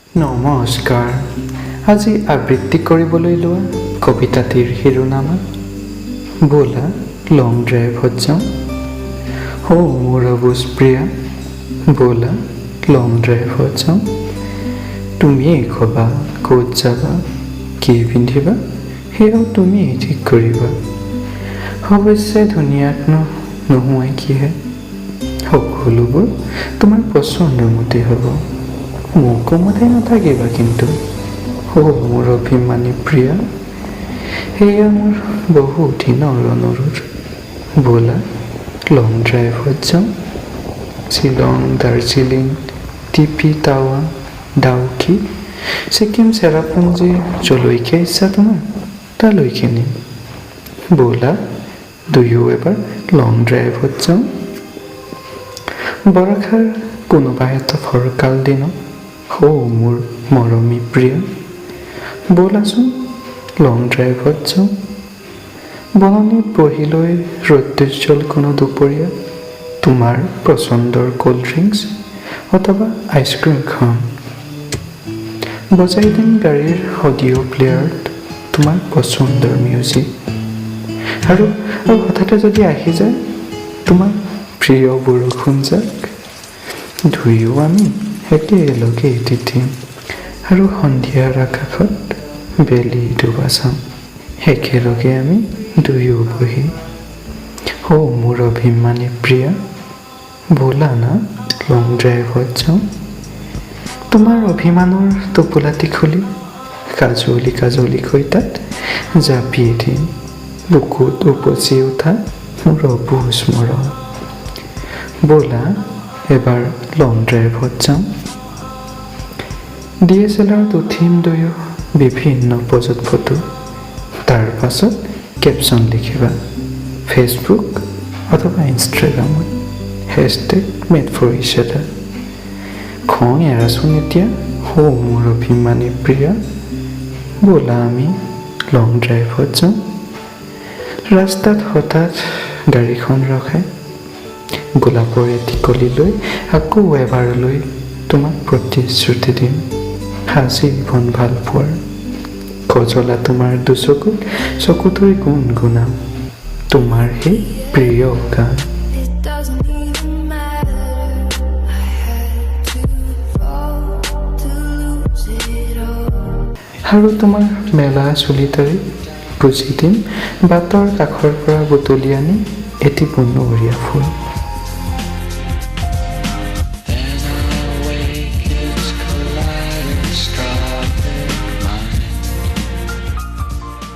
নমস্কাৰ। আজি আবৃত্তি কৰিবলৈ লোৱা কবিতাটিৰ শিৰোনামা ব'লা লং ড্ৰাইভত যাওঁ। মোৰ অবুজ প্ৰিয়া, ব'লা লং ড্ৰাইভত যাওঁ। তুমিয়েই ক'বা ক'ত যাবা, কি পিন্ধিবা, সেয়াও তুমিয়েই ঠিক কৰিবা। অৱশ্যে ধুনীয়াকনো নোহোৱাই কিহে, সকলোবোৰ তোমাৰ পচন্দৰ মতে হ'ব। মোকো মতে নাথাকিবা কিন্তু। মোৰ অভিমানী প্ৰিয়া, সেয়া মোৰ বহু দিনৰ অনুৰোধ। ব'লা লং ড্ৰাইভত যাওঁ। শ্বিলং, দাৰ্জিলিং, টিপি, টাৱা, ডাউকি, ছিকিম, চেৰাপুঞ্জী, যলৈকে ইচ্ছা তোমাৰ তালৈকে নিম। ব'লা দুয়ো এবাৰ লং ড্ৰাইভত যাওঁ। বৰষাৰ কোনোবা এটা ফৰকাল দিনত মোৰ মৰমী প্ৰিয়া, ব'লাচোন লং ড্ৰাইভত যাওঁ। বননিত বহি লৈ ৰৌদ্ৰোজ্জ্বল কোনো দুপৰীয়া তোমাৰ পচন্দৰ ক'ল্ড ড্ৰিংকছ অথবা আইচক্ৰীম খাম। বজাই দিম গাড়ীৰ অডিঅ' প্লেয়াৰত তোমাৰ পচন্দৰ মিউজিক। আৰু হঠাতে যদি আহি যায় তোমাৰ প্ৰিয় বৰষুণ যাক, দুয়ো আমি একেলগে তিতিম আৰু সন্ধিয়াৰ আকাশত বেলি ডুবা চাম একেলগে আমি দুয়ো বহি। মোৰ অভিমানী প্ৰিয়া, ব'লা না লং ড্ৰাইভত যাওঁ। তোমাৰ অভিমানৰ টোপোলাটি খুলি কাজলি কাজলিকৈ তাত জাপিয়ে দিম বুকুত উপচি উঠা মোৰ অবুজ মৰম। ব'লা এবাৰ লং ড্ৰাইভত যাওঁ। DSLRত উঠিম দুয়ো বিভিন্ন পজত ফটো। তাৰ পাছত কেপশ্যন লিখিবা ফেচবুক অথবা ইনষ্টাগ্ৰামত #মেড4ইচ আদাৰ। খং এৰাচোন এতিয়া, মোৰ অভিমানী প্ৰিয়া, ব'লা আমি লং ড্ৰাইভত যাওঁ। ৰাস্তাত হঠাৎ গাড়ীখন ৰখাই গোলাপৰ এটিকলি লৈ আকৌ এবাৰলৈ তোমাক প্ৰতিশ্ৰুতি দিম আজীৱন ভাল পোৱাৰ। খজলা তোমাৰ দুচকুত চকু থৈ গুণগুণাম তোমাৰ সেই প্ৰিয় গান। আৰু তোমাৰ মেলা চুলিতাৰি বুজি দিম বাটৰ কাষৰ পৰা বুটলি আনি এটি বনৰীয়া ফুল।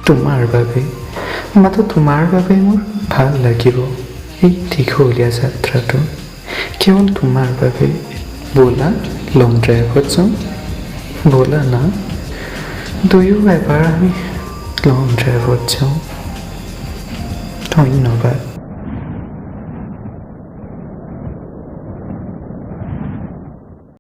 তোমাৰ বাবে, মাথো তোমাৰ বাবে মোৰ ভাল লাগিব এই দীঘলীয়া যাত্ৰাটো, কেৱল তোমাৰ বাবে। ব'লা লং ড্ৰাইভত যাওঁ। ব'লা না দুয়ো এবাৰ আমি লং ড্ৰাইভত যাওঁ। ধন্যবাদ।